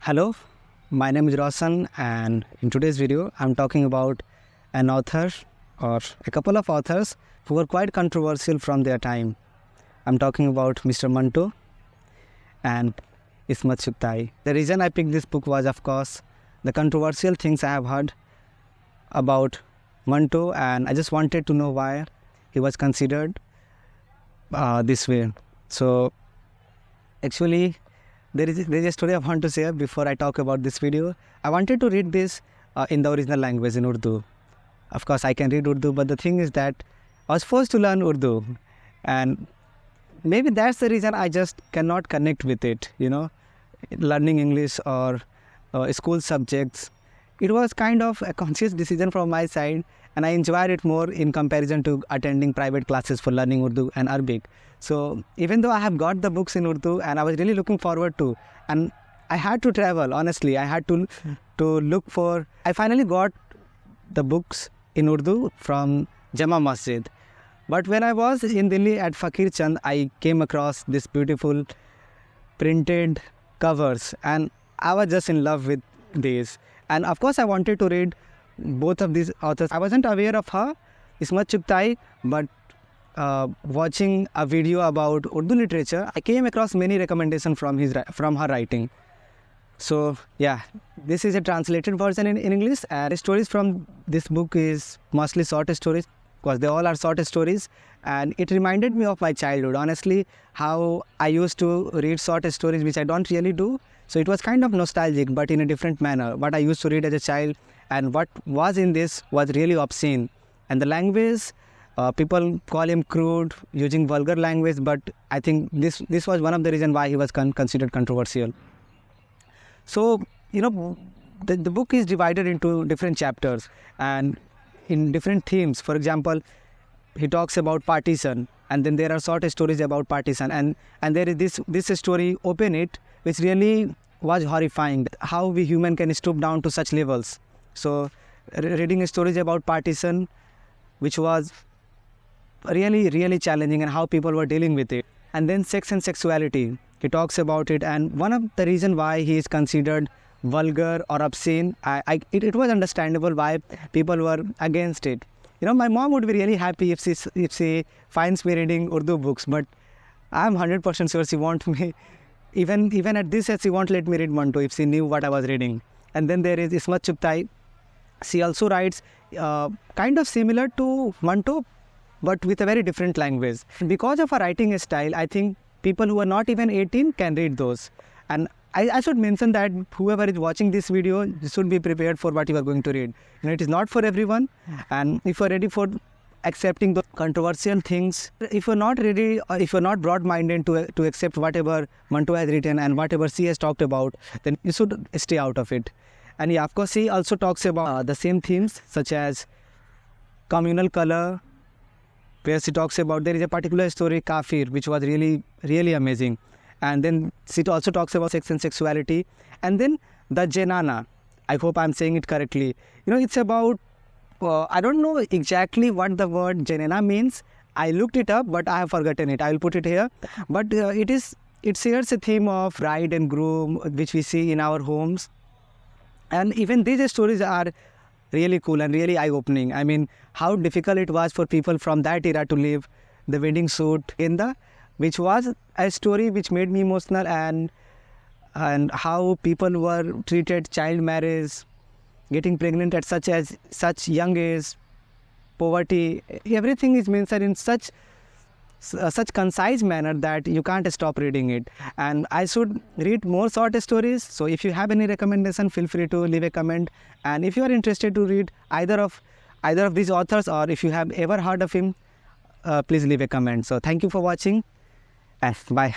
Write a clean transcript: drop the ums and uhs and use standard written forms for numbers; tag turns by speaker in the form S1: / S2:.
S1: Hello, my name is Roshan, and in today's video I'm talking about an author or a couple of authors who were quite controversial from their time. I'm talking about Mr. Manto and Ismat Chughtai. The reason I picked this book was, of course, the controversial things I have heard about Manto, and I just wanted to know why he was considered this way. So actually, there is a story I want to share before I talk about this video. I wanted to read this in the original language, in Urdu. Of course, I can read Urdu, but the thing is that I was forced to learn Urdu, and maybe that's the reason I just cannot connect with it. Learning English or school subjects, it was kind of a conscious decision from my side, and I enjoyed it more in comparison to attending private classes for learning Urdu and Arabic. So even though I have got the books in Urdu and I was really looking forward to, and I had to travel, honestly, I had to look for, I finally got the books in Urdu from Jama Masjid. But when I was in Delhi at Fakir Chand, I came across this beautiful printed covers, and I was just in love with these. And of course, I wanted to read both of these authors. I wasn't aware of her, Ismat Chughtai, but watching a video about Urdu literature, I came across many recommendations from her writing. So yeah, this is a translated version in English, and the stories from this book is mostly short stories, because they all are short stories, and it reminded me of my childhood, honestly, how I used to read short stories, which I don't really do. So it was kind of nostalgic, but in a different manner. What I used to read as a child and what was in this was really obscene. And the language, people call him crude, using vulgar language, but I think this was one of the reasons why he was considered controversial. So, the book is divided into different chapters and in different themes. For example, he talks about partition, and then there are short stories about partition, and there is this story, Open It, which really was horrifying, how we human can stoop down to such levels. So reading stories about partition, which was really, really challenging, and how people were dealing with it. And then sex and sexuality, he talks about it, and one of the reasons why he is considered vulgar or obscene, it was understandable why people were against it. My mom would be really happy if she finds me reading Urdu books, but I'm 100% sure she won't me, even at this age, she won't let me read Manto if she knew what I was reading. And then there is Ismat Chughtai. She also writes kind of similar to Manto, but with a very different language. Because of her writing style, I think people who are not even 18 can read those. And I should mention that whoever is watching this video, you should be prepared for what you are going to read. It is not for everyone. And if you are ready for accepting the controversial things, if you're not ready, or if you're not broad-minded to accept whatever Manto has written and whatever she has talked about, then you should stay out of it. And yeah, of course, he also talks about the same themes, such as communal color, where she talks about, there is a particular story, Kafir, which was really, really amazing. And then she also talks about sex and sexuality. And then the Jenana, I hope I'm saying it correctly. It's about, I don't know exactly what the word Jenana means. I looked it up, but I have forgotten it. I will put it here. But it shares a theme of bride and groom, which we see in our homes. And even these stories are really cool and really eye-opening. I mean, how difficult it was for people from that era to live the wedding suit which was a story which made me emotional, and how people were treated, child marriage, getting pregnant at such young age, poverty, everything is mentioned in such concise manner that you can't stop reading it. And I should read more short stories. So if you have any recommendation, feel free to leave a comment. And if you are interested to read either of these authors, or if you have ever heard of him, please leave a comment. So thank you for watching, and bye.